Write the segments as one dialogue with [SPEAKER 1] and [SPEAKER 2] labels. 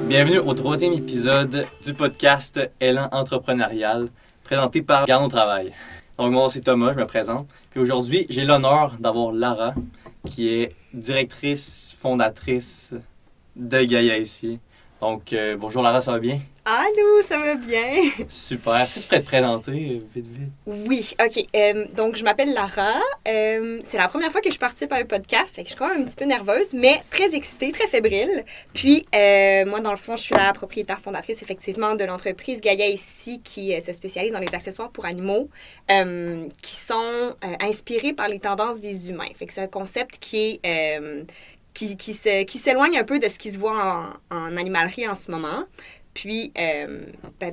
[SPEAKER 1] Bienvenue au troisième épisode du podcast Élan entrepreneurial, présenté par Garde au travail. Donc moi, c'est Thomas, je me présente. Puis aujourd'hui, j'ai l'honneur d'avoir Lara, qui est directrice, fondatrice de Gaia ici. Donc bonjour Lara, ça va bien?
[SPEAKER 2] Allô, ça va bien?
[SPEAKER 1] Super. Est-ce que tu pourrais te présenter vite?
[SPEAKER 2] Oui, OK. Donc, je m'appelle Lara. C'est la première fois que je participe à un podcast, fait que je suis quand même un petit peu nerveuse, mais très excitée, très fébrile. Puis, moi, dans le fond, je suis la propriétaire fondatrice, effectivement, de l'entreprise Gaia ici, qui se spécialise dans les accessoires pour animaux, qui sont inspirés par les tendances des humains. Fait que c'est un concept qui est... qui s'éloigne un peu de ce qui se voit en animalerie en ce moment. Puis,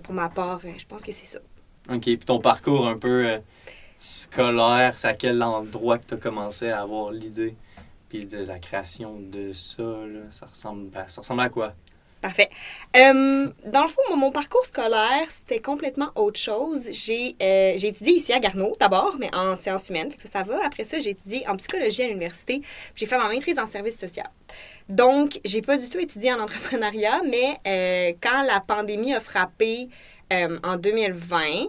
[SPEAKER 2] pour ma part, je pense que c'est ça.
[SPEAKER 1] OK. Puis ton parcours un peu scolaire, c'est à quel endroit que tu as commencé à avoir l'idée? Puis de la création de ça, là, ça ressemble à quoi?
[SPEAKER 2] Parfait. Dans le fond, mon parcours scolaire, c'était complètement autre chose. J'ai étudié ici à Garneau, d'abord, mais en sciences humaines. Fait que ça va. Après ça, j'ai étudié en psychologie à l'université. J'ai fait ma maîtrise en service social. Donc, j'ai pas du tout étudié en entrepreneuriat, mais quand la pandémie a frappé en 2020,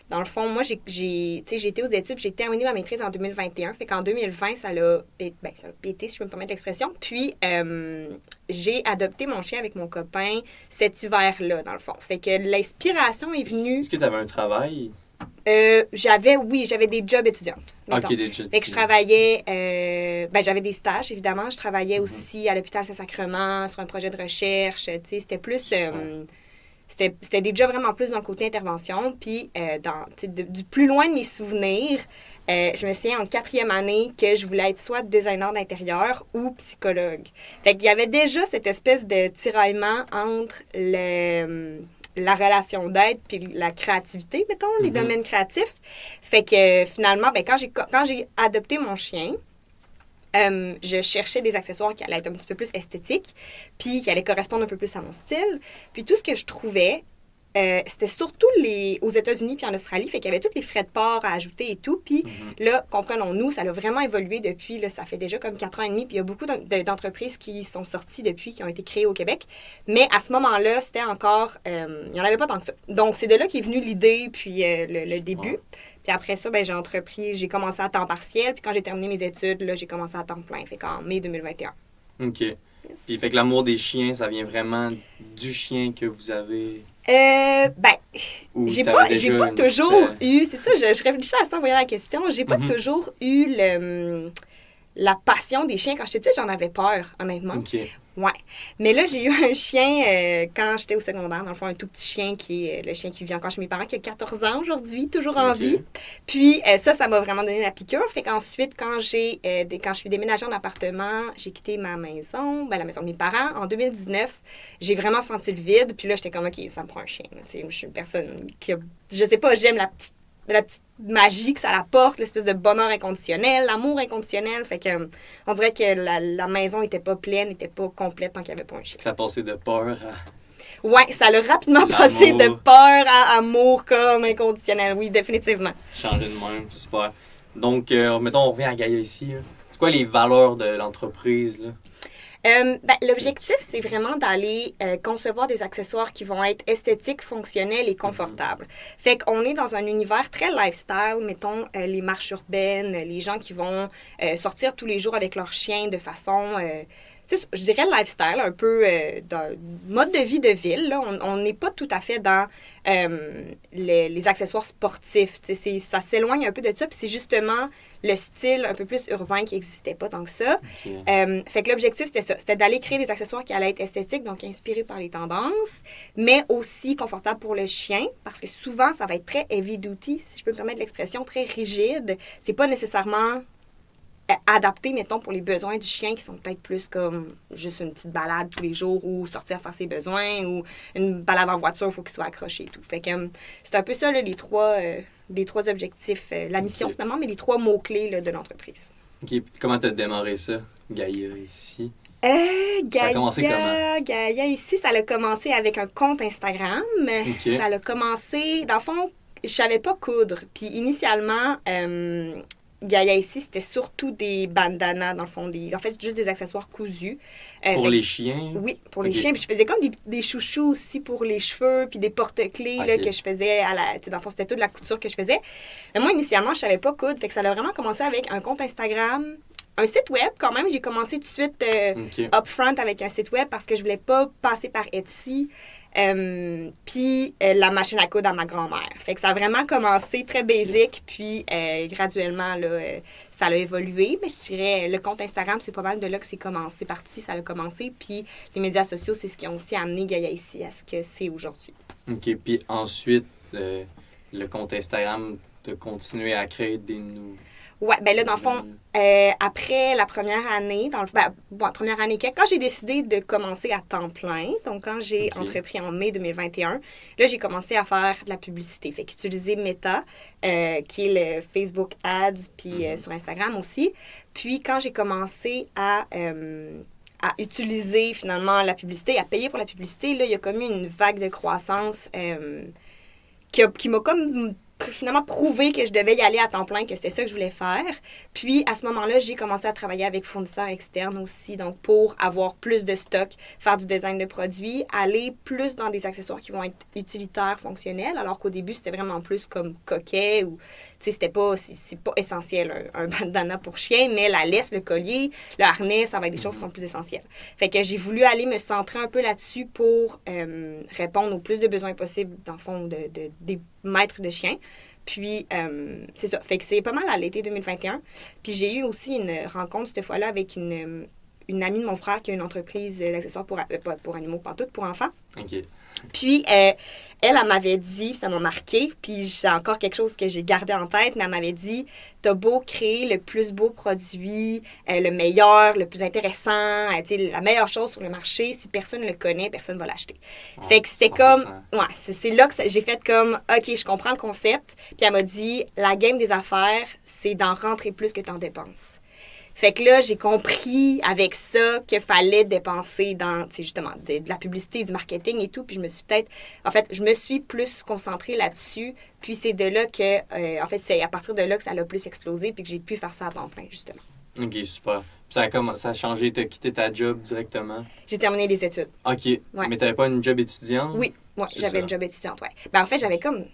[SPEAKER 2] dans le fond, moi, j'ai été aux études, j'ai terminé ma maîtrise en 2021. Fait qu'en 2020, ça l'a pété, si je peux me permettre l'expression. Puis, j'ai adopté mon chien avec mon copain cet hiver-là, dans le fond. Fait que l'inspiration est venue...
[SPEAKER 1] Est-ce que tu avais un travail?
[SPEAKER 2] J'avais des jobs étudiantes. Mettons.
[SPEAKER 1] OK, des jobs.
[SPEAKER 2] Fait que je travaillais... j'avais des stages, évidemment. Je travaillais aussi à l'hôpital Saint-Sacrement, sur un projet de recherche. Tu sais, c'était plus... C'était des jobs vraiment plus dans le côté intervention. Puis, du plus loin de mes souvenirs, je me souviens en 4e année que je voulais être soit designer d'intérieur ou psychologue. Fait qu'il y avait déjà cette espèce de tiraillement entre la relation d'aide puis la créativité, mettons, les domaines créatifs. Fait que finalement, quand j'ai adopté mon chien, je cherchais des accessoires qui allaient être un petit peu plus esthétiques, puis qui allaient correspondre un peu plus à mon style. Puis tout ce que je trouvais, c'était surtout aux États-Unis puis en Australie, fait qu'il y avait tous les frais de port à ajouter et tout. Puis là, comprenons-nous, ça a vraiment évolué depuis, là, ça fait déjà comme 4 ans et demi, puis il y a beaucoup d'entreprises qui sont sorties depuis, qui ont été créées au Québec. Mais à ce moment-là, c'était encore, il n'y en avait pas tant que ça. Donc, c'est de là qu'est venue l'idée, puis le début.
[SPEAKER 1] Ouais.
[SPEAKER 2] Puis après ça, j'ai commencé à temps partiel. Puis quand j'ai terminé mes études, là, j'ai commencé à temps plein. Fait qu'en mai 2021.
[SPEAKER 1] OK. Puis fait que l'amour des chiens, ça vient vraiment du chien que vous avez... Ou
[SPEAKER 2] j'ai
[SPEAKER 1] t'avais
[SPEAKER 2] pas
[SPEAKER 1] déjà
[SPEAKER 2] toujours eu... C'est ça, je réfléchissais à ça en voyant la question. J'ai pas toujours eu la passion des chiens. Quand j'étais petite, j'en avais peur, honnêtement.
[SPEAKER 1] OK.
[SPEAKER 2] Ouais. Mais là, j'ai eu un chien quand j'étais au secondaire. Dans le fond, un tout petit chien qui est le chien qui vit encore chez mes parents, qui a 14 ans aujourd'hui, toujours en vie. Puis ça m'a vraiment donné la piqûre. Fait qu'ensuite, quand je suis déménagée en appartement, j'ai quitté ma maison, la maison de mes parents. En 2019, j'ai vraiment senti le vide. Puis là, j'étais comme, OK, ça me prend un chien. Je suis une personne qui a... Je sais pas, j'aime la petite magie que ça apporte, l'espèce de bonheur inconditionnel, l'amour inconditionnel. Fait que on dirait que la maison était pas pleine, était pas complète tant qu'il n'y avait pas un chien.
[SPEAKER 1] Ça passait de peur à...
[SPEAKER 2] Ouais, ça l'a rapidement passé de peur à amour comme inconditionnel. Oui, définitivement.
[SPEAKER 1] Changer de même, super. Donc, mettons, on revient à Gaia ici. Là. C'est quoi les valeurs de l'entreprise, là?
[SPEAKER 2] L'objectif, c'est vraiment d'aller concevoir des accessoires qui vont être esthétiques, fonctionnels et confortables. Fait qu'on est dans un univers très lifestyle, mettons les marches urbaines, les gens qui vont sortir tous les jours avec leurs chiens de façon... je dirais lifestyle, un peu dans mode de vie de ville. Là. On n'est pas tout à fait dans les accessoires sportifs. Ça s'éloigne un peu de ça, puis c'est justement le style un peu plus urbain qui n'existait pas tant que ça.
[SPEAKER 1] Okay.
[SPEAKER 2] Fait que l'objectif, c'était ça. C'était d'aller créer des accessoires qui allaient être esthétiques, donc inspirés par les tendances, mais aussi confortables pour le chien, parce que souvent, ça va être très heavy duty, si je peux me permettre l'expression, très rigide. C'est pas nécessairement adapté, mettons, pour les besoins du chien qui sont peut-être plus comme juste une petite balade tous les jours ou sortir faire ses besoins ou une balade en voiture, il faut qu'il soit accroché et tout. Fait que c'est un peu ça, là, les trois objectifs, la mission finalement, mais les 3 mots-clés là, de l'entreprise.
[SPEAKER 1] OK. Puis comment tu as démarré ça, Gaia, ici?
[SPEAKER 2] Gaia,
[SPEAKER 1] ça a commencé comment?
[SPEAKER 2] Gaia, ici, ça a commencé avec un compte Instagram.
[SPEAKER 1] OK.
[SPEAKER 2] Ça a commencé... Dans le fond, je savais pas coudre. Puis initialement... Gaïa ici, c'était surtout des bandanas, dans le fond. En fait, juste des accessoires cousus.
[SPEAKER 1] Pour les chiens?
[SPEAKER 2] Oui, pour les chiens. Puis je faisais comme des chouchous aussi pour les cheveux, puis des porte-clés là, que je faisais dans le fond, c'était toute la couture que je faisais. Mais moi, initialement, je savais pas coudre. Fait que ça a vraiment commencé avec un compte Instagram, un site web quand même. J'ai commencé tout de suite upfront avec un site web parce que je voulais pas passer par Etsy. Puis la machine à coudre à ma grand-mère. Fait que ça a vraiment commencé très basic, puis graduellement, là, ça a évolué. Mais je dirais, le compte Instagram, c'est pas mal de là que c'est parti, ça a commencé. Puis les médias sociaux, c'est ce qui ont aussi amené Gaïa ici à ce que c'est aujourd'hui.
[SPEAKER 1] OK. Puis ensuite, le compte Instagram, de continuer à créer des nouveaux...
[SPEAKER 2] Ouais, ben là, dans le fond, après la première année, première année, quand j'ai décidé de commencer à temps plein, donc quand j'ai entrepris en mai 2021, là, j'ai commencé à faire de la publicité. Fait qu'utiliser Meta, qui est le Facebook Ads, puis sur Instagram aussi. Puis quand j'ai commencé à utiliser finalement la publicité, à payer pour la publicité, là, il y a comme eu une vague de croissance qui m'a comme finalement prouvé que je devais y aller à temps plein, que c'était ça que je voulais faire. Puis, à ce moment-là, j'ai commencé à travailler avec fournisseurs externes aussi, donc pour avoir plus de stock, faire du design de produits, aller plus dans des accessoires qui vont être utilitaires, fonctionnels, alors qu'au début, c'était vraiment plus comme coquet ou, tu sais, c'est pas essentiel, un bandana pour chien, mais la laisse, le collier, le harnais, ça va être des choses qui sont plus essentielles. Fait que j'ai voulu aller me centrer un peu là-dessus pour répondre au plus de besoins possibles, dans le fond, des maîtres de chiens. Puis, c'est ça. Fait que c'est pas mal à l'été 2021. Puis, j'ai eu aussi une rencontre cette fois-là avec une amie de mon frère qui a une entreprise d'accessoires pour animaux, pantoute, pour enfants.
[SPEAKER 1] OK.
[SPEAKER 2] Puis, elle m'avait dit, ça m'a marqué, puis c'est encore quelque chose que j'ai gardé en tête, mais elle m'avait dit, t'as beau créer le plus beau produit, le meilleur, le plus intéressant, la meilleure chose sur le marché, si personne ne le connaît, personne ne va l'acheter. Ouais, fait que c'était 100%. Comme, ouais, c'est là que j'ai fait comme, OK, je comprends le concept. Puis elle m'a dit, la game des affaires, c'est d'en rentrer plus que t'en dépenses. Fait que là, j'ai compris avec ça qu'il fallait dépenser dans, justement, de la publicité, du marketing et tout. Puis je me suis plus concentrée là-dessus. Puis c'est de là que, c'est à partir de là que ça a plus explosé puis que j'ai pu faire ça à temps plein, justement.
[SPEAKER 1] OK, super. Puis ça a changé, tu as quitté ta job directement?
[SPEAKER 2] J'ai terminé les études.
[SPEAKER 1] OK. Ouais. Mais tu n'avais pas une job étudiante?
[SPEAKER 2] Oui, j'avais une job étudiante, ouais. Ben, en fait, j'avais comme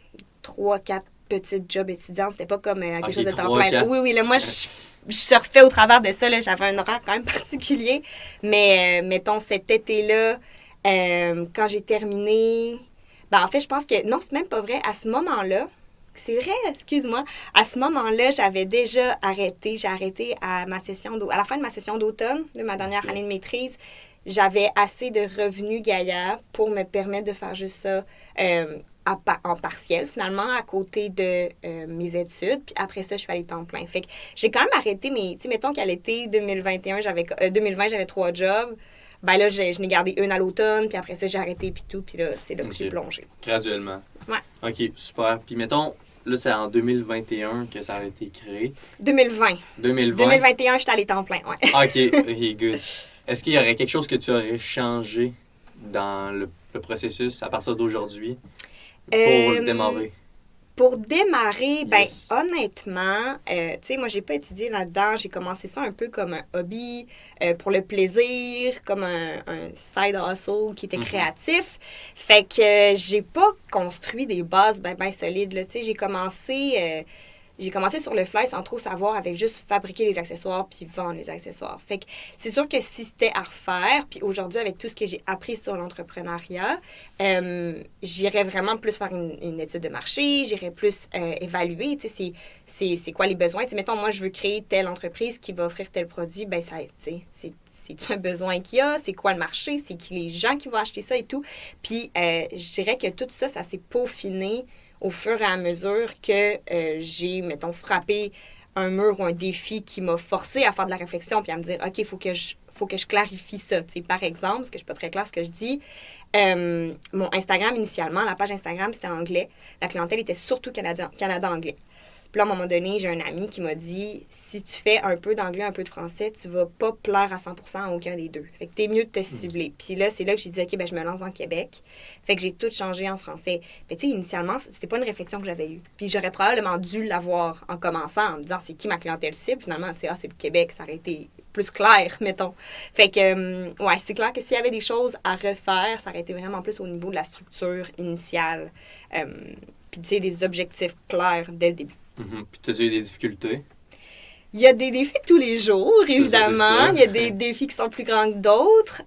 [SPEAKER 2] 3-4 petites jobs étudiantes. C'était pas comme quelque chose de temps plein. 4. Oui, là, moi, je surfais au travers de ça. Là, j'avais un horaire quand même particulier. Mais, mettons, cet été-là, quand j'ai terminé... Ben, en fait, je pense que... Non, c'est même pas vrai. À ce moment-là, c'est vrai, excuse-moi. À ce moment-là, j'avais déjà arrêté. J'ai arrêté à la fin de ma session d'automne, de ma dernière année de maîtrise. J'avais assez de revenus Gaïa pour me permettre de faire juste ça en partiel, finalement, à côté de mes études. Puis après ça, je suis allée temps plein. Fait que j'ai quand même arrêté mes... Tu sais, mettons qu'à l'été 2020, j'avais 3 jobs. Ben là, je n'ai gardé une à l'automne, puis après ça, j'ai arrêté, puis tout. Puis là, c'est là que j'ai plongé.
[SPEAKER 1] Graduellement.
[SPEAKER 2] Ouais.
[SPEAKER 1] OK, super. Puis mettons, là, c'est en 2021 que ça a été créé.
[SPEAKER 2] 2020. 2021, j'étais allée temps plein, ouais.
[SPEAKER 1] OK, good. Est-ce qu'il y aurait quelque chose que tu aurais changé dans le processus à partir d'aujourd'hui pour démarrer?
[SPEAKER 2] Pour démarrer, yes. Ben honnêtement, tu sais, moi, j'ai pas étudié là-dedans. J'ai commencé ça un peu comme un hobby, pour le plaisir, comme un side hustle qui était créatif. Fait que j'ai pas construit des bases ben solides, là. Tu sais, j'ai commencé sur le fly sans trop savoir, avec juste fabriquer les accessoires puis vendre les accessoires. Fait que c'est sûr que si c'était à refaire, puis aujourd'hui, avec tout ce que j'ai appris sur l'entrepreneuriat, j'irais vraiment plus faire une étude de marché, j'irais plus évaluer, tu sais, c'est quoi les besoins. Tu sais, mettons, moi, je veux créer telle entreprise qui va offrir tel produit, ben ça, tu sais, c'est un besoin qu'il y a, c'est quoi le marché, c'est qui les gens qui vont acheter ça et tout. Puis, je dirais que tout ça, ça s'est peaufiné au fur et à mesure que j'ai, mettons, frappé un mur ou un défi qui m'a forcé à faire de la réflexion puis à me dire, OK, il faut que je clarifie ça. Tu sais, par exemple, parce que je suis pas très claire ce que je dis, mon Instagram, initialement, la page Instagram, c'était en anglais. La clientèle était surtout Canada anglais. Puis là, à un moment donné, j'ai un ami qui m'a dit, si tu fais un peu d'anglais, un peu de français, tu vas pas plaire à 100% à aucun des deux. Fait que t'es mieux de te cibler. Puis là, c'est là que j'ai dit, OK, ben je me lance en Québec. Fait que j'ai tout changé en français. Mais tu sais, initialement, c'était pas une réflexion que j'avais eue. Puis j'aurais probablement dû l'avoir en commençant, en me disant, c'est qui ma clientèle cible? Finalement, tu sais, c'est le Québec, ça aurait été plus clair, mettons. Fait que, ouais, c'est clair que s'il y avait des choses à refaire, ça aurait été vraiment plus au niveau de la structure initiale. Puis, tu sais, des objectifs clairs dès le début.
[SPEAKER 1] Puis, tu as eu des difficultés?
[SPEAKER 2] Il y a des défis tous les jours, évidemment. Il y a des défis qui sont plus grands que d'autres.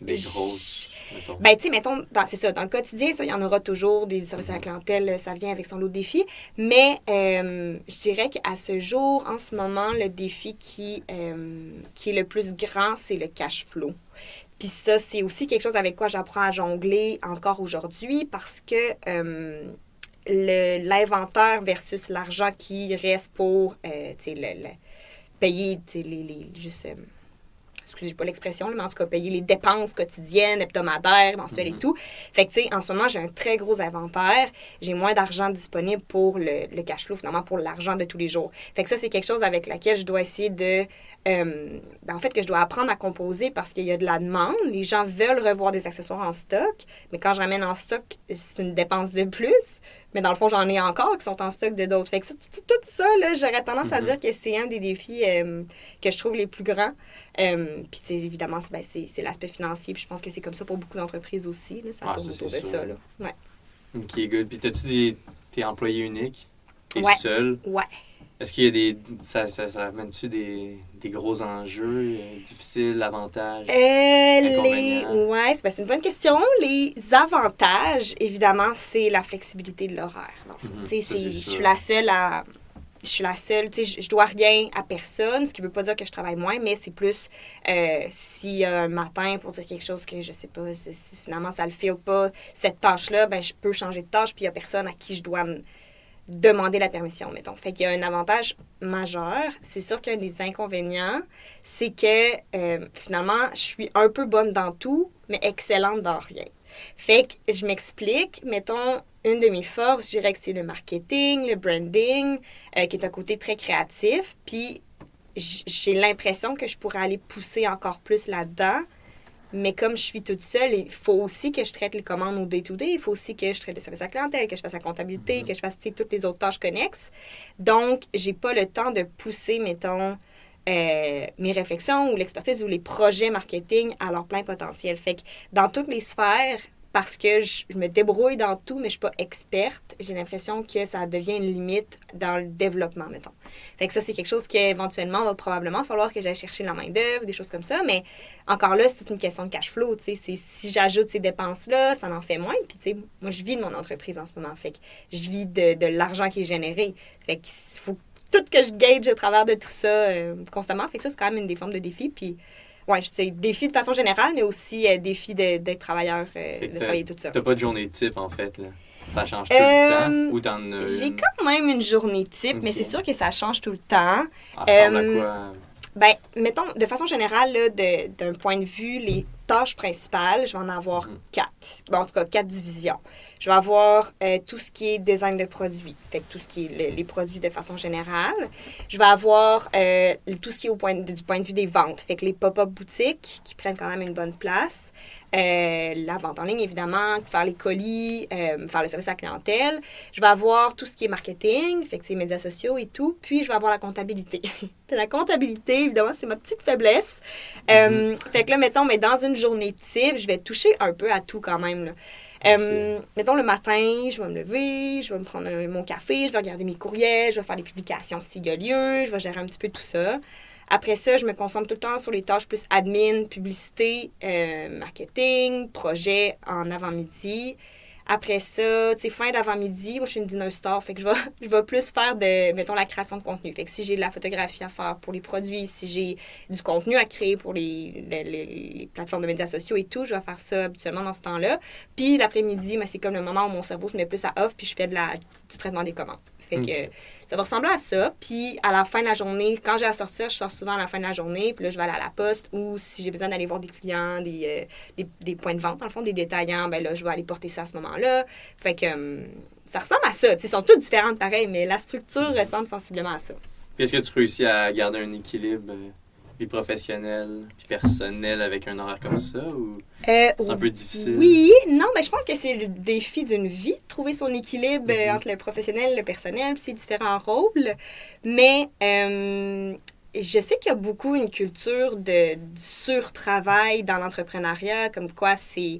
[SPEAKER 1] Des grosses, mettons.
[SPEAKER 2] Ben, tu sais, mettons, c'est ça, dans le quotidien, ça, il y en aura toujours des services à la clientèle, ça vient avec son lot de défis. Mais je dirais qu'à ce jour, en ce moment, le défi qui est le plus grand, c'est le cash flow. Puis ça, c'est aussi quelque chose avec quoi j'apprends à jongler encore aujourd'hui parce que l'inventaire versus l'argent qui reste pour payer excusez pas l'expression, mais en tout cas, payer les dépenses quotidiennes, hebdomadaires, mensuelles et tout. Fait que, tu sais, en ce moment, j'ai un très gros inventaire. J'ai moins d'argent disponible pour le cash flow, finalement, pour l'argent de tous les jours. Fait que ça, c'est quelque chose avec laquelle je dois essayer de... en fait, que je dois apprendre à composer parce qu'il y a de la demande. Les gens veulent revoir des accessoires en stock, mais quand je ramène en stock, c'est une dépense de plus. Mais dans le fond, j'en ai encore qui sont en stock de d'autres. Fait que tout ça, là, j'aurais tendance à dire que c'est un des défis que je trouve les plus grands. Puis, tu sais, évidemment, c'est l'aspect financier. Puis je pense que c'est comme ça pour beaucoup d'entreprises aussi. Là, ça tourne autour de ça. Là. Ouais.
[SPEAKER 1] OK, good. Puis, t'es employé unique? T'es seul?
[SPEAKER 2] Ouais.
[SPEAKER 1] Est-ce qu'il y a des... Ça amène-tu des gros enjeux difficiles, avantages, inconvénients?
[SPEAKER 2] Ouais, c'est une bonne question. Les avantages, évidemment, c'est la flexibilité de l'horaire. Tu sais, je suis la seule, tu sais, je dois rien à personne, ce qui veut pas dire que je travaille moins, mais c'est plus si un matin, pour dire quelque chose que je sais pas, si finalement ça le file pas, cette tâche-là, ben je peux changer de tâche, puis il y a personne à qui je dois demander la permission, mettons. Fait qu'il y a un avantage majeur. C'est sûr qu'un des inconvénients, c'est que finalement, je suis un peu bonne dans tout, mais excellente dans rien. Fait que je m'explique, mettons, une de mes forces, je dirais que c'est le marketing, le branding, qui est un côté très créatif. Puis j'ai l'impression que je pourrais aller pousser encore plus là-dedans. Mais comme je suis toute seule, il faut aussi que je traite les commandes au day-to-day. Il faut aussi que je traite le service à la clientèle, que je fasse la comptabilité, que je fasse toutes les autres tâches connexes. Donc, j'ai pas le temps de pousser, mettons, mes réflexions ou l'expertise ou les projets marketing à leur plein potentiel. Fait que dans toutes les sphères, parce que je me débrouille dans tout, mais je ne suis pas experte, j'ai l'impression que ça devient une limite dans le développement, mettons. Fait que ça, c'est quelque chose qu'éventuellement, va probablement falloir que j'aille chercher la main-d'œuvre, des choses comme ça. Mais encore là, c'est toute une question de cash flow. Si j'ajoute ces dépenses-là, ça en fait moins. Puis, tu sais, moi, je vis de mon entreprise en ce moment. Fait que je vis de l'argent qui est généré. Fait qu'il faut tout que je gage au travers de tout ça constamment. Fait que ça, c'est quand même une des formes de défi. Puis, ouais, je sais, défi de façon générale, mais aussi défi d'être travailleur, de travailler tout ça.
[SPEAKER 1] T'as pas de journée type, en fait, là? Ça change tout le temps? Ou t'en as
[SPEAKER 2] j'ai quand même une journée type, mais c'est sûr que ça change tout le temps.
[SPEAKER 1] Ça ressemble à quoi?
[SPEAKER 2] Ben, mettons, de façon générale, là, d'un point de vue, les tâches principales, je vais en avoir 4. Bon, en tout cas, 4 divisions. Je vais avoir tout ce qui est design de produits, fait que tout ce qui est les produits de façon générale. Je vais avoir tout ce qui est du point de vue des ventes, fait que les pop-up boutiques qui prennent quand même une bonne place. La vente en ligne, évidemment, faire les colis, faire le service à la clientèle. Je vais avoir tout ce qui est marketing, fait que c'est médias sociaux et tout. Puis, je vais avoir la comptabilité. La comptabilité, évidemment, c'est ma petite faiblesse. Fait que là, mettons, mais dans une journée type, je vais toucher un peu à tout quand même, là. Mettons, le matin, je vais me lever, je vais me prendre mon café, je vais regarder mes courriels, je vais faire des publications s'il y a lieu, je vais gérer un petit peu tout ça. Après ça, je me concentre tout le temps sur les tâches plus admin, publicité, marketing, projet en avant-midi. Après ça, tu sais, fin d'avant-midi, moi, je suis une dineuse star, fait que je vais plus faire mettons, la création de contenu. Fait que si j'ai de la photographie à faire pour les produits, si j'ai du contenu à créer pour les plateformes de médias sociaux et tout, je vais faire ça habituellement dans ce temps-là. Puis l'après-midi, c'est comme le moment où mon cerveau se met plus à off, puis je fais du traitement des commandes. Fait que ça va ressembler à ça. Puis à la fin de la journée, quand j'ai à sortir, je sors souvent à la fin de la journée. Puis là, je vais aller à la poste ou si j'ai besoin d'aller voir des clients, des points de vente, dans le fond, des détaillants, ben là, je vais aller porter ça à ce moment-là. Fait que ça ressemble à ça. Ils sont toutes différentes pareil, mais la structure ressemble sensiblement à ça.
[SPEAKER 1] Puis est-ce que tu réussis à garder un équilibre vie professionnelle puis personnelle avec un horaire comme ça ou c'est un peu difficile?
[SPEAKER 2] Oui, non, mais je pense que c'est le défi d'une vie, de trouver son équilibre entre le professionnel et le personnel, puis ses différents rôles. Mais je sais qu'il y a beaucoup une culture de surtravail dans l'entrepreneuriat, comme quoi c'est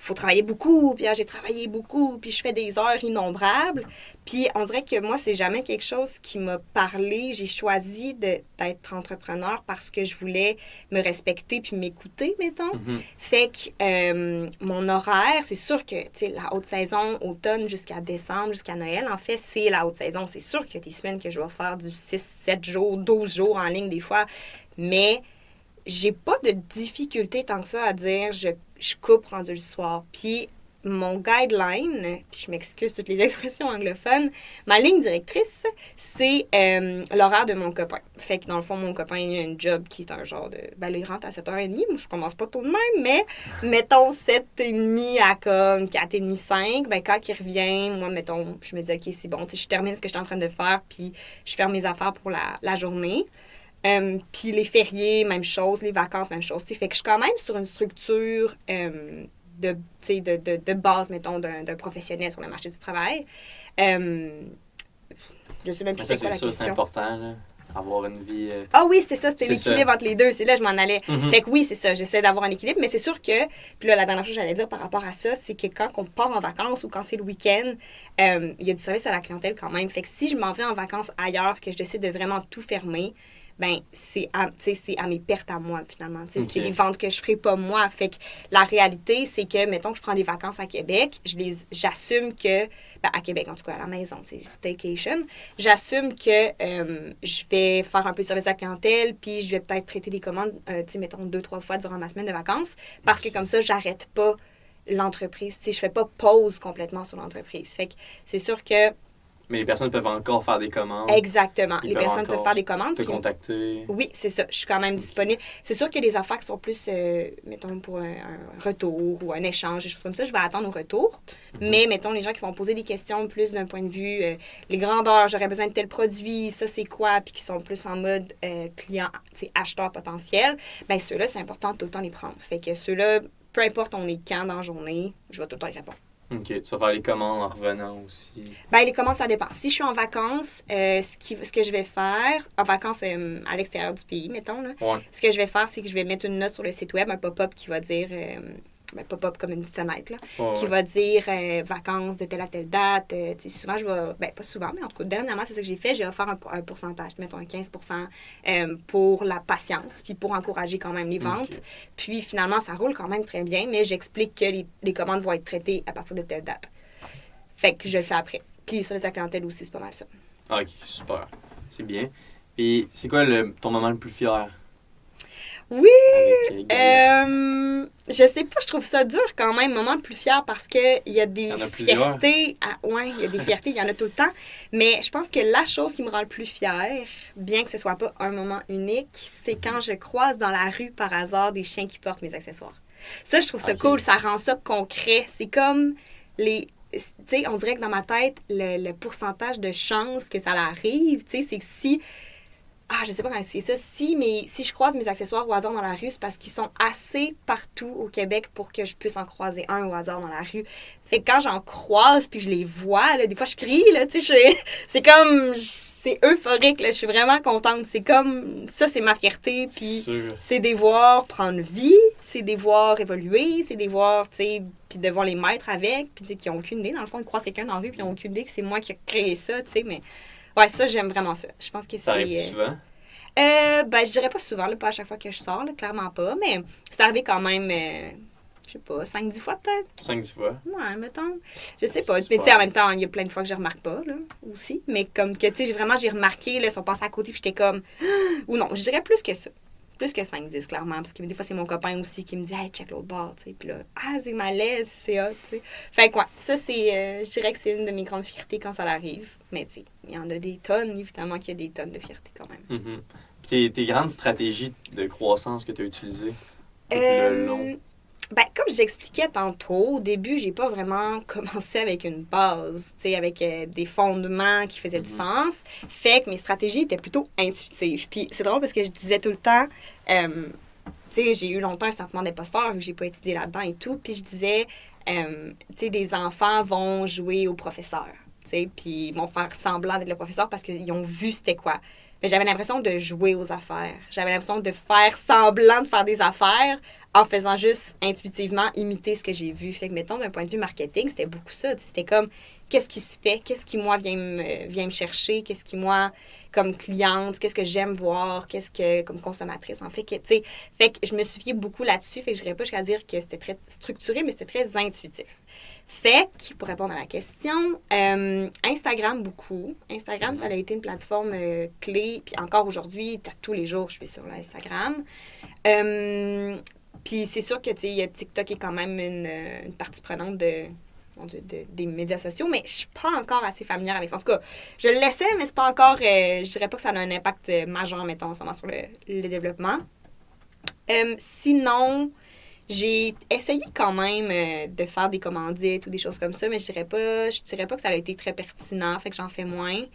[SPEAKER 2] faut travailler beaucoup, puis j'ai travaillé beaucoup, puis je fais des heures innombrables. Puis on dirait que moi, c'est jamais quelque chose qui m'a parlé. J'ai choisi d'être entrepreneur parce que je voulais me respecter puis m'écouter, mettons. Fait que mon horaire, c'est sûr que, tu sais, la haute saison, automne jusqu'à décembre, jusqu'à Noël, en fait, c'est la haute saison. C'est sûr qu'il y a des semaines que je vais faire du 6, 7 jours, 12 jours en ligne des fois, mais j'ai pas de difficulté tant que ça à dire je coupe rendu le soir. Puis mon guideline, puis je m'excuse toutes les expressions anglophones, ma ligne directrice, c'est l'horaire de mon copain. Fait que dans le fond, mon copain, il a un job qui est un genre de... Ben là, il rentre à 7h30. Moi, je commence pas tôt de même, mais mettons 7h30 à comme 4h30, 5. Ben quand il revient, moi, mettons, je me dis, OK, c'est bon, tu sais, je termine ce que je suis en train de faire, puis je ferme mes affaires pour la journée. Puis les fériés, même chose, les vacances, même chose. T'sais. Fait que je suis quand même sur une structure de base, mettons, d'un professionnel sur le marché du travail. Je sais même plus c'est quoi la question.
[SPEAKER 1] C'est important, là, avoir une vie...
[SPEAKER 2] Ah oui, c'est ça, c'était l'équilibre entre les deux. C'est là que je m'en allais. Fait que oui, c'est ça, j'essaie d'avoir un équilibre, mais c'est sûr que... Puis là, la dernière chose que j'allais dire par rapport à ça, c'est que quand on part en vacances ou quand c'est le week-end, il y a du service à la clientèle quand même. Fait que si je m'en vais en vacances ailleurs, que je décide de vraiment tout fermer... ben c'est à mes pertes à moi, finalement. Okay. C'est des ventes que je ne ferai pas moi. Fait que la réalité, c'est que, mettons que je prends des vacances à Québec, j'assume que, ben à Québec, en tout cas, à la maison, staycation, j'assume que je vais faire un peu de service à la clientèle, puis je vais peut-être traiter des commandes, mettons, 2-3 fois durant ma semaine de vacances, parce que comme ça, j'arrête pas l'entreprise. Je ne fais pas pause complètement sur l'entreprise. Fait que c'est sûr que
[SPEAKER 1] mais les personnes peuvent encore faire des commandes.
[SPEAKER 2] Exactement. Les personnes peuvent faire des commandes.
[SPEAKER 1] Te contacter.
[SPEAKER 2] Oui, c'est ça. Je suis quand même disponible. C'est sûr qu'il y a des affaires qui sont plus, mettons, pour un retour ou un échange, des choses comme ça. Je vais attendre au retour. Mais, mettons, les gens qui vont poser des questions plus d'un point de vue, les grandeurs, j'aurais besoin de tel produit, ça c'est quoi, puis qui sont plus en mode client, acheteur potentiel, bien ceux-là, c'est important de tout le temps les prendre. Fait que ceux-là, peu importe on est quand dans la journée, je vais tout le temps y répondre.
[SPEAKER 1] OK. Tu vas faire les commandes en revenant aussi?
[SPEAKER 2] Bien, les commandes, ça dépend. Si je suis en vacances, ce que je vais faire, en vacances à l'extérieur du pays, mettons, là, ce que je vais faire, c'est que je vais mettre une note sur le site web, un pop-up qui va dire... pop-up comme une fenêtre, là, qui va dire vacances de telle à telle date. Souvent, je vais... Ben, pas souvent, mais en tout cas, dernièrement, c'est ça que j'ai fait. J'ai offert un pourcentage, mettons un 15% pour la patience, puis pour encourager quand même les ventes. Okay. Puis, finalement, ça roule quand même très bien, mais j'explique que les commandes vont être traitées à partir de telle date. Fait que je le fais après. Puis, sur la clientèle aussi, c'est pas mal ça.
[SPEAKER 1] OK, super. C'est bien. Puis, c'est quoi ton moment le plus fier?
[SPEAKER 2] Oui! Je sais pas, je trouve ça dur quand même, moment le plus fier, parce qu'il y a des fiertés. Il y a des fiertés, il y en a tout le temps. Mais je pense que la chose qui me rend le plus fière, bien que ce soit pas un moment unique, c'est quand je croise dans la rue par hasard des chiens qui portent mes accessoires. Ça, je trouve ça cool, ça rend ça concret. C'est comme tu sais, on dirait que dans ma tête, le pourcentage de chances que ça arrive, tu sais, c'est que si... je sais pas comment c'est ça. Si je croise mes accessoires au hasard dans la rue, c'est parce qu'ils sont assez partout au Québec pour que je puisse en croiser un au hasard dans la rue. Fait que quand j'en croise puis je les vois, là, des fois je crie, là, tu sais, c'est comme... C'est euphorique, là, je suis vraiment contente. C'est comme... Ça, c'est ma fierté. Puis c'est des voir prendre vie, c'est des voir évoluer, c'est des voir, tu sais, puis devoir les mettre avec, puis tu sais, qui n'ont aucune idée. Dans le fond, ils croisent quelqu'un dans la rue puis ils n'ont aucune idée que c'est moi qui ai créé ça, tu sais, mais... Ouais, ça, j'aime vraiment ça. Je pense que c'est...
[SPEAKER 1] Ça arrive souvent?
[SPEAKER 2] Je dirais pas souvent, là, pas à chaque fois que je sors, là, clairement pas, mais c'est arrivé quand même, je sais pas, 5-10 fois peut-être.
[SPEAKER 1] 5-10 fois?
[SPEAKER 2] Ouais, mettons. Je sais pas. Mais tu sais, en même temps, il y a plein de fois que je remarque pas, là, aussi. Mais comme que, tu sais, j'ai remarqué, là, ils sont passés à côté, puis j'étais comme... Ou non, je dirais plus que ça. plus que 5-10, clairement. Parce que des fois, c'est mon copain aussi qui me dit « Hey, check l'autre bord. » Puis là, « Ah, c'est malaise, c'est hot. » Fait que, ouais, ça, c'est... je dirais que c'est une de mes grandes fiertés quand ça arrive. Mais, tu sais, il y en a des tonnes, évidemment qu'il y a des tonnes de fierté quand même.
[SPEAKER 1] Mm-hmm. Puis tes grandes stratégies de croissance que tu as utilisées tout le long?
[SPEAKER 2] Ben, comme j'expliquais tantôt, au début, j'ai pas vraiment commencé avec une base, tu sais, avec des fondements qui faisaient du sens. Fait que mes stratégies étaient plutôt intuitives. Puis c'est drôle parce que je disais tout le temps, tu sais, j'ai eu longtemps un sentiment d'imposteur vu que j'ai pas étudié là-dedans et tout. Puis je disais, tu sais, les enfants vont jouer au professeur, tu sais, puis ils vont faire semblant d'être le professeur parce qu'ils ont vu c'était quoi. Mais j'avais l'impression de jouer aux affaires. J'avais l'impression de faire semblant de faire des affaires en faisant juste intuitivement imiter ce que j'ai vu. Fait que, mettons, d'un point de vue marketing, c'était beaucoup ça. C'était comme, qu'est-ce qui se fait? Qu'est-ce qui, moi, vient me chercher? Qu'est-ce qui, moi, comme cliente, qu'est-ce que j'aime voir? Qu'est-ce que, comme consommatrice, en fait, tu sais. Fait que je me suis fiée beaucoup là-dessus. Fait que je n'irais pas jusqu'à dire que c'était très structuré, mais c'était très intuitif. Fait que, pour répondre à la question, Instagram beaucoup. Instagram, ça a été une plateforme clé. Puis encore aujourd'hui, tous les jours, je suis sur l'Instagram. Puis c'est sûr que, tu sais, TikTok est quand même une partie prenante des médias sociaux, mais je suis pas encore assez familière avec ça. En tout cas, je le laissais, mais c'est pas encore... je dirais pas que ça a un impact majeur, mettons, en ce moment, sur le développement. Sinon... J'ai essayé quand même de faire des commandites ou des choses comme ça, mais je dirais pas que ça a été très pertinent, fait que j'en fais moins.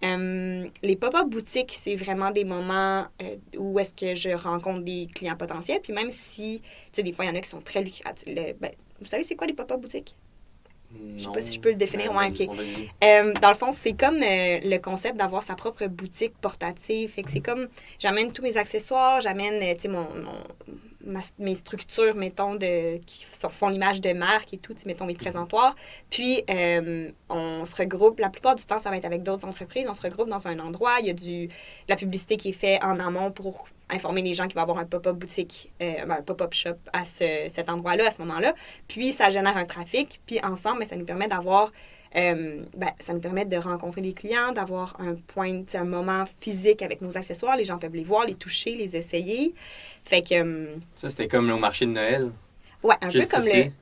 [SPEAKER 2] Les pop-up boutiques, c'est vraiment des moments où est-ce que je rencontre des clients potentiels. Puis même si, tu sais, des fois, il y en a qui sont très lucratifs. Vous savez, c'est quoi les pop-up boutiques? Je sais pas si je peux le définir. Ouais, OK. Dans le fond, c'est comme le concept d'avoir sa propre boutique portative. Fait que c'est comme, j'amène tous mes accessoires, j'amène, tu sais, mes structures, mettons, qui font l'image de marque et tout, mettons, mes présentoirs. Puis, on se regroupe. La plupart du temps, ça va être avec d'autres entreprises. On se regroupe dans un endroit. Il y a de la publicité qui est faite en amont pour informer les gens qu'il va y avoir un pop-up boutique, un pop-up shop à cet endroit-là, à ce moment-là. Puis, ça génère un trafic. Puis, ensemble, ça nous permet d'avoir... ça nous permet de rencontrer les clients, d'avoir un moment physique avec nos accessoires. Les gens peuvent les voir, les toucher, les essayer. Fait que...
[SPEAKER 1] ça, c'était comme au marché de Noël.
[SPEAKER 2] Ouais, un
[SPEAKER 1] juste
[SPEAKER 2] peu comme
[SPEAKER 1] ici.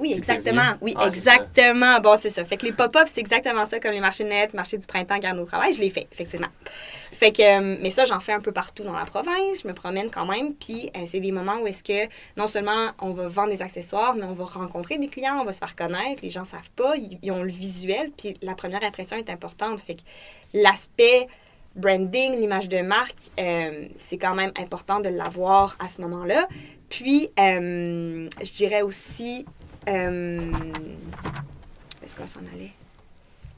[SPEAKER 2] Oui, exactement. Oui, exactement. Bon, c'est ça. Fait que les pop-ups, c'est exactement ça, comme les marchés de Noël, marché du printemps, garde au travail. Je l'ai fait, effectivement. Fait que, mais ça, j'en fais un peu partout dans la province. Je me promène quand même. Puis, c'est des moments où est-ce que, non seulement on va vendre des accessoires, mais on va rencontrer des clients, on va se faire connaître. Les gens ne savent pas, ils ont le visuel. Puis, la première impression est importante. Fait que l'aspect branding, l'image de marque, c'est quand même important de l'avoir à ce moment-là. Puis, je dirais aussi... est-ce qu'on s'en allait?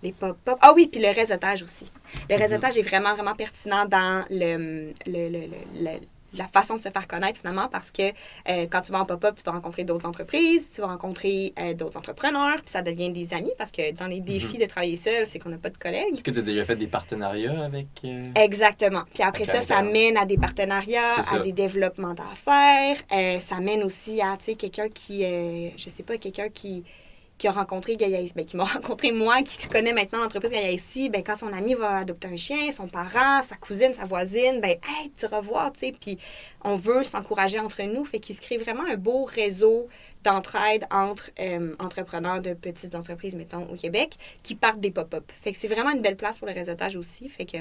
[SPEAKER 2] Les pop-up. Ah oui, puis le réseautage aussi. Le réseautage est vraiment, vraiment pertinent dans la façon de se faire connaître, finalement, parce que quand tu vas en pop-up, tu vas rencontrer d'autres entreprises, tu vas rencontrer d'autres entrepreneurs, puis ça devient des amis, parce que dans les défis de travailler seul, c'est qu'on n'a pas de collègues.
[SPEAKER 1] Est-ce que tu as déjà fait des partenariats avec...
[SPEAKER 2] Exactement. Puis après ça mène à des partenariats, à des développements d'affaires. Ça mène aussi à, tu sais, quelqu'un qui, je sais pas, quelqu'un qui a rencontré Gaïa ici, qui m'a rencontré moi, qui connaît maintenant l'entreprise Gaïa ici, quand son ami va adopter un chien, son parent, sa cousine, sa voisine, hey, tu revois, tu sais, puis on veut s'encourager entre nous, fait qu'il se crée vraiment un beau réseau d'entraide entre entrepreneurs de petites entreprises, mettons, au Québec, qui partent des pop-up. Fait que c'est vraiment une belle place pour le réseautage aussi, fait que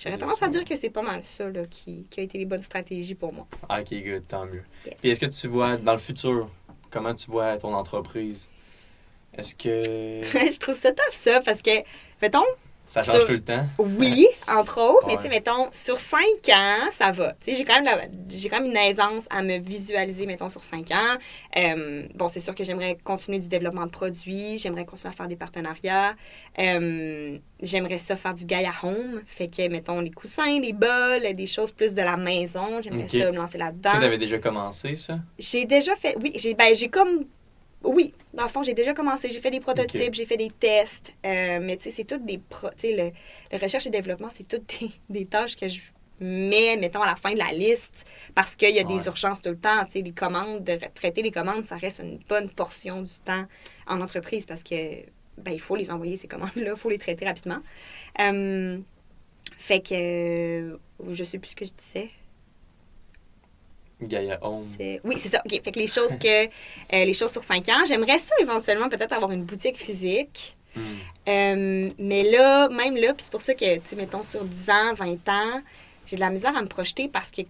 [SPEAKER 2] j'aurais tendance à dire que c'est pas mal ça, là, qui a été les bonnes stratégies pour moi.
[SPEAKER 1] Ah, OK, good, tant mieux.
[SPEAKER 2] Yes.
[SPEAKER 1] Puis est-ce que tu vois, dans le futur, comment tu vois ton entreprise? Est-ce que...
[SPEAKER 2] Je trouve ça tough, ça, parce que, mettons...
[SPEAKER 1] Ça change tout le temps?
[SPEAKER 2] Oui, entre autres, mais
[SPEAKER 1] Ouais.
[SPEAKER 2] tu sais, mettons, sur 5 ans, ça va. Tu sais, j'ai quand même une aisance à me visualiser, mettons, sur 5 ans. Bon, c'est sûr que j'aimerais continuer du développement de produits, j'aimerais continuer à faire des partenariats, j'aimerais ça faire du Gaia Home, fait que, mettons, les coussins, les bols, des choses plus de la maison, j'aimerais ça me lancer là-dedans.
[SPEAKER 1] Tu avais déjà commencé, ça?
[SPEAKER 2] J'ai déjà fait, oui, oui, dans le fond, j'ai déjà commencé. J'ai fait des prototypes, j'ai fait des tests. Mais tu sais, c'est toutes des... Tu sais, le recherche et développement, c'est toutes des tâches que je mets, mettons, à la fin de la liste parce qu'il y a des urgences tout le temps. Tu sais, les commandes, traiter les commandes, ça reste une bonne portion du temps en entreprise parce que, il faut les envoyer, ces commandes-là. Il faut les traiter rapidement. Fait que... je sais plus ce que je disais.
[SPEAKER 1] Gaia Home.
[SPEAKER 2] Oui, c'est ça. OK. Fait que les choses sur 5 ans, j'aimerais ça éventuellement peut-être avoir une boutique physique. Mais là, même là, puis c'est pour ça que, tu sais, mettons sur 10 ans, 20 ans, j'ai de la misère à me projeter parce que, tu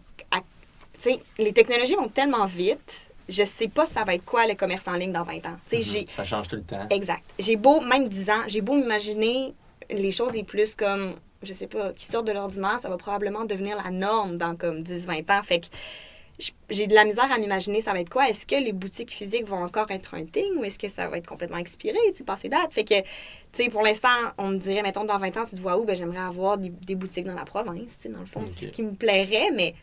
[SPEAKER 2] sais, les technologies vont tellement vite. Je sais pas ça va être quoi le commerce en ligne dans 20 ans. Tu sais,
[SPEAKER 1] Ça change tout le temps.
[SPEAKER 2] Exact. J'ai beau, même 10 ans, j'ai beau m'imaginer les choses les plus comme, je sais pas, qui sortent de l'ordinaire, ça va probablement devenir la norme dans comme 10-20 ans. Fait que j'ai de la misère à m'imaginer ça va être quoi. Est-ce que les boutiques physiques vont encore être un thing ou est-ce que ça va être complètement expiré, tu sais, passé date? Fait que, tu sais, pour l'instant, on me dirait, mettons, dans 20 ans, tu te vois où? Ben, j'aimerais avoir des boutiques dans la province, tu sais, dans le fond, c'est ce qui me plairait, mais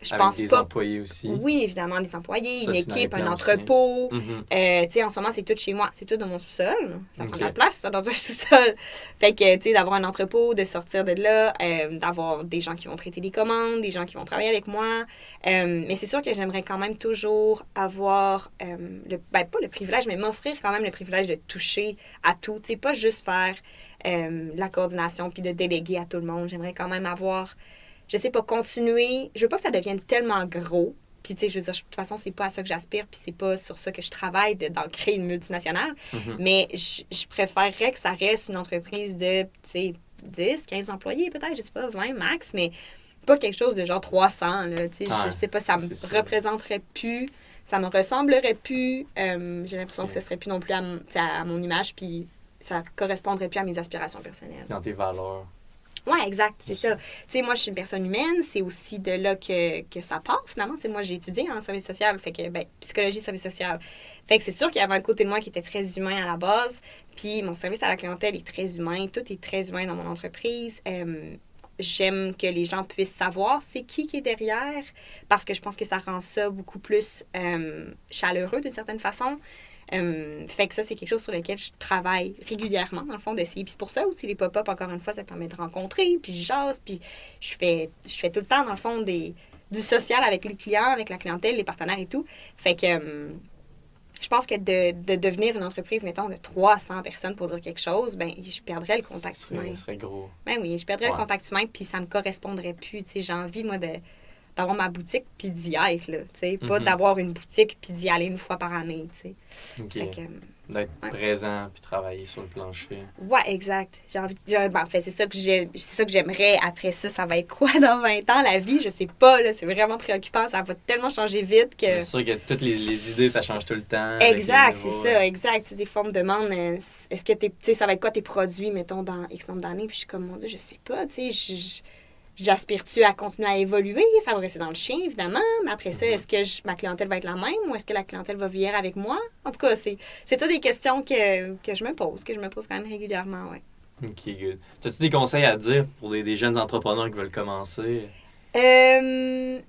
[SPEAKER 2] je pense
[SPEAKER 1] Avec des
[SPEAKER 2] pas.
[SPEAKER 1] employés aussi.
[SPEAKER 2] Oui, évidemment, des employés,
[SPEAKER 1] Ça,
[SPEAKER 2] une
[SPEAKER 1] c'est dans les
[SPEAKER 2] équipe, un
[SPEAKER 1] plans
[SPEAKER 2] entrepôt.
[SPEAKER 1] aussi.
[SPEAKER 2] Tu sais, en ce moment, c'est tout chez moi. C'est tout dans mon sous-sol. Ça prend de la
[SPEAKER 1] Ok.
[SPEAKER 2] place, ça, dans un sous-sol. Fait que, tu sais, d'avoir un entrepôt, de sortir de là, d'avoir des gens qui vont traiter des commandes, des gens qui vont travailler avec moi. Mais c'est sûr que j'aimerais quand même toujours avoir, pas le privilège, mais m'offrir quand même le privilège de toucher à tout. Tu sais, pas juste faire la coordination puis de déléguer à tout le monde. J'aimerais quand même avoir, je sais pas, continuer. Je veux pas que ça devienne tellement gros. Puis, tu sais, je veux dire, de toute façon, c'est pas à ça que j'aspire, puis c'est pas sur ça que je travaille, d'en créer une multinationale. Mais je préférerais que ça reste une entreprise de, tu sais, 10, 15 employés peut-être, je sais pas, 20 max, mais pas quelque chose de genre 300, là, tu sais, je sais pas, ça me représenterait plus, ça me ressemblerait plus, j'ai l'impression que ce serait plus non plus à mon image, puis ça correspondrait plus à mes aspirations personnelles.
[SPEAKER 1] Dans tes valeurs.
[SPEAKER 2] Oui, exact, c'est ça. Tu sais, moi, je suis une personne humaine, c'est aussi de là que ça part, finalement. Tu sais, moi, j'ai étudié en service social, fait que, psychologie, service social. Fait que c'est sûr qu'il y avait un côté de moi qui était très humain à la base, puis mon service à la clientèle est très humain, tout est très humain dans mon entreprise. J'aime que les gens puissent savoir c'est qui est derrière, parce que je pense que ça rend ça beaucoup plus chaleureux d'une certaine façon. Fait que ça, c'est quelque chose sur lequel je travaille régulièrement, dans le fond, d'essayer. Puis c'est pour ça aussi, les pop-up, encore une fois, ça permet de rencontrer, puis je jase, puis je fais tout le temps, dans le fond, du social avec les clients, avec la clientèle, les partenaires et tout. Fait que je pense que de devenir une entreprise, mettons, de 300 personnes pour dire quelque chose, ben je perdrais le contact humain.
[SPEAKER 1] Ça serait gros.
[SPEAKER 2] Ben oui, je perdrais le contact humain, puis ça me correspondrait plus. Tu sais, j'ai envie, moi, d'avoir ma boutique puis d'y être, là, tu sais. Pas d'avoir une boutique puis d'y aller une fois par année, tu sais.
[SPEAKER 1] OK.
[SPEAKER 2] Fait que,
[SPEAKER 1] d'être présent puis travailler sur le plancher.
[SPEAKER 2] Ouais, exact. En fait, c'est ça que j'aimerais. Après ça, ça va être quoi dans 20 ans, la vie? Je sais pas, là. C'est vraiment préoccupant. Ça va tellement changer vite que...
[SPEAKER 1] C'est sûr que toutes les idées, ça change tout le temps.
[SPEAKER 2] Exact, c'est ça, exact. Tu sais, des fois, on me demande, est-ce que tu sais, ça va être quoi tes produits, mettons, dans X nombre d'années? Puis je suis comme, mon Dieu, je sais pas, tu sais, j'aspire-tu à continuer à évoluer? Ça va rester dans le chien, évidemment. Mais après ça, est-ce que ma clientèle va être la même ou est-ce que la clientèle va vieillir avec moi? En tout cas, c'est toutes des questions que je me pose, quand même régulièrement, ouais.
[SPEAKER 1] OK, good. As-tu des conseils à dire pour des jeunes entrepreneurs qui veulent commencer?
[SPEAKER 2] Les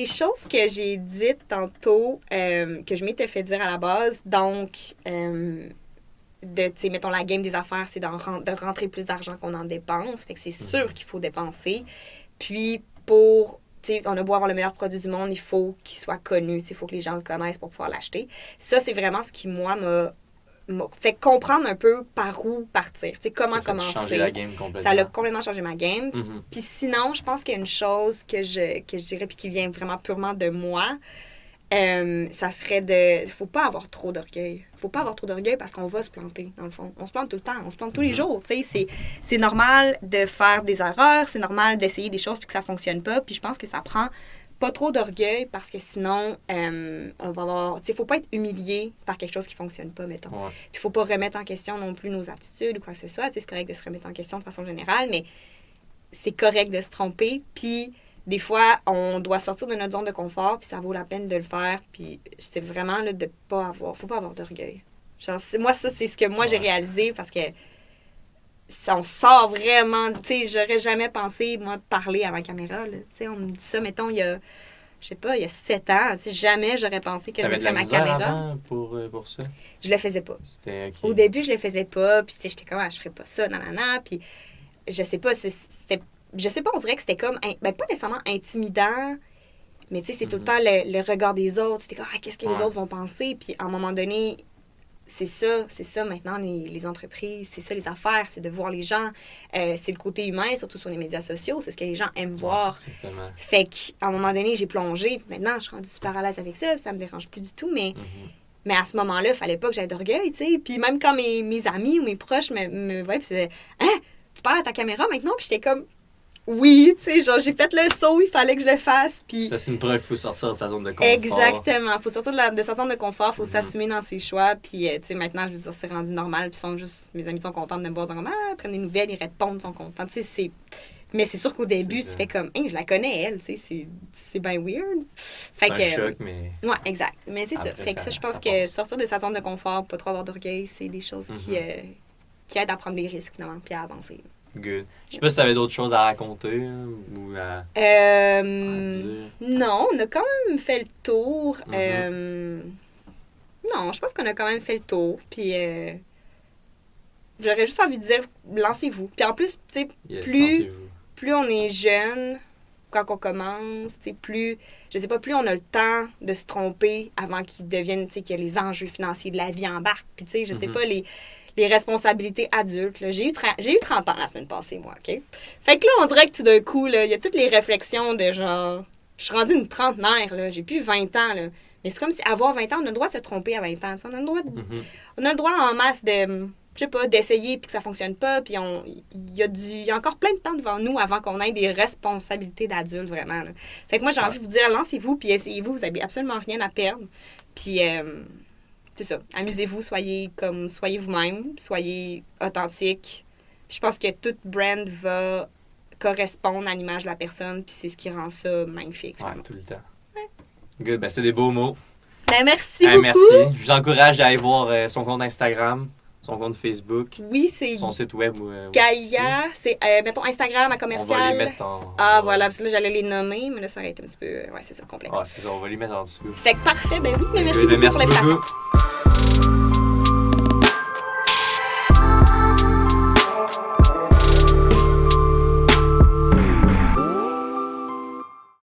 [SPEAKER 2] choses que j'ai dites tantôt, que je m'étais fait dire à la base, donc... tu sais, mettons, la game des affaires, c'est de rentrer plus d'argent qu'on en dépense. Fait que c'est sûr qu'il faut dépenser. Puis, tu sais, on a beau avoir le meilleur produit du monde, il faut qu'il soit connu. Il faut que les gens le connaissent pour pouvoir l'acheter. Ça, c'est vraiment ce qui, moi, m'a fait comprendre un peu par où partir. Tu sais, comment commencer.
[SPEAKER 1] Changer la game complètement.
[SPEAKER 2] Ça a complètement changé ma game. Puis sinon, je pense qu'il y a une chose que je dirais, puis qui vient vraiment purement de moi, ça serait faut pas avoir trop d'orgueil. Faut pas avoir trop d'orgueil parce qu'on va se planter, dans le fond. On se plante tout le temps. On se plante tous les jours. Tu sais, c'est normal de faire des erreurs. C'est normal d'essayer des choses puis que ça fonctionne pas. Puis je pense que ça prend pas trop d'orgueil parce que sinon, on va avoir... Tu sais, faut pas être humilié par quelque chose qui fonctionne pas, mettons.
[SPEAKER 1] Ouais.
[SPEAKER 2] Puis faut pas remettre en question non plus nos aptitudes ou quoi que ce soit. Tu sais, c'est correct de se remettre en question de façon générale, mais c'est correct de se tromper. Puis... Des fois, on doit sortir de notre zone de confort, puis ça vaut la peine de le faire. Puis c'est vraiment là, de pas avoir... Faut pas avoir d'orgueil. Genre, moi, ça, c'est ce que moi, j'ai réalisé parce que on sort vraiment... Tu sais, j'aurais jamais pensé, moi, parler à ma caméra. Tu sais, on me dit ça, mettons, il y a... Je sais pas, il y a 7 ans. Tu sais, jamais j'aurais pensé que je mettrais ma caméra.
[SPEAKER 1] Avant pour ça?
[SPEAKER 2] Je le faisais pas.
[SPEAKER 1] C'était OK.
[SPEAKER 2] Au début, je le faisais pas. Puis, tu sais, j'étais comme, je ferais pas ça, nanana. Puis, je sais pas, c'était... Je sais pas, on dirait que c'était comme, pas nécessairement intimidant, mais tu sais, c'est tout le temps le regard des autres. C'était comme, qu'est-ce que les autres vont penser? Puis à un moment donné, c'est ça maintenant, les entreprises, c'est ça les affaires, c'est de voir les gens. C'est le côté humain, surtout sur les médias sociaux, c'est ce que les gens aiment voir.
[SPEAKER 1] Exactement.
[SPEAKER 2] Fait qu'à un moment donné, j'ai plongé, puis maintenant, je suis rendue super à l'aise avec ça, puis ça me dérange plus du tout, mais à ce moment-là, il fallait pas que j'aie d'orgueil, tu sais. Puis même quand mes amis ou mes proches me voyaient, puis ils disaient « Hein, tu parles à ta caméra maintenant? » Puis j'étais comme « Oui, tu sais, genre j'ai fait le saut, il fallait que je le fasse. » Puis
[SPEAKER 1] ça, c'est une preuve qu'il faut sortir de sa zone de confort.
[SPEAKER 2] exactement. Il faut sortir de sa zone de confort, il faut s'assumer dans ses choix. Puis, tu sais, maintenant, je veux dire, c'est rendu normal. Puis, mes amis sont contents de me voir. Ils sont comme, prennent des nouvelles, ils répondent, ils sont contents. Tu sais, mais c'est sûr qu'au début, tu fais comme, je la connais, elle, tu sais, c'est bien weird. Fait
[SPEAKER 1] c'est un choc, mais...
[SPEAKER 2] Ouais, exact. Mais c'est ça.
[SPEAKER 1] Après,
[SPEAKER 2] Fait que ça, je pense que sortir de sa zone de confort, pas trop avoir d'orgueil, c'est des choses qui aident à prendre des risques, finalement, puis à avancer.
[SPEAKER 1] Good. Je sais pas si tu avais d'autres choses à raconter ou à dire.
[SPEAKER 2] Non, on a quand même fait le tour. Non, je pense qu'on a quand même fait le tour. Puis j'aurais juste envie de dire, lancez-vous. Puis en plus, tu sais, plus on est jeune, quand on commence, tu sais, plus on a le temps de se tromper avant qu'il devienne, tu sais, que les enjeux financiers de la vie embarquent. Puis tu sais, je sais pas, les responsabilités adultes. Là. J'ai eu 30 ans la semaine passée, moi, OK? Fait que là, on dirait que tout d'un coup, il y a toutes les réflexions de genre... Je suis rendue une trentenaire, là. J'ai plus 20 ans, là. Mais c'est comme si avoir 20 ans, on a le droit de se tromper à 20 ans. On a le droit en masse de... Je sais pas, d'essayer puis que ça fonctionne pas. Puis il y a encore plein de temps devant nous avant qu'on ait des responsabilités d'adultes, vraiment. Là. Fait que moi, j'ai envie de vous dire, lancez-vous puis essayez-vous. Vous n'avez absolument rien à perdre. Puis... c'est ça. Amusez-vous, soyez vous-même, soyez authentique. Je pense que toute brand va correspondre à l'image de la personne, puis c'est ce qui rend ça magnifique.
[SPEAKER 1] Ouais, tout le temps. Ouais. Good, ben c'est des beaux mots.
[SPEAKER 2] Ben, merci beaucoup.
[SPEAKER 1] Merci. Je vous encourage à aller voir son compte Instagram, son compte Facebook.
[SPEAKER 2] Oui, c'est
[SPEAKER 1] son site web.
[SPEAKER 2] Gaïa, c'est, mettons, Instagram à commercial.
[SPEAKER 1] On va les mettre en...
[SPEAKER 2] voilà, parce que là, j'allais les nommer, mais là, ça aurait été un petit peu... Ouais, c'est ça, complexe.
[SPEAKER 1] Ah, c'est ça, on va les mettre en dessous.
[SPEAKER 2] Fait que parfait, ben oui, mais merci beaucoup pour l'invitation.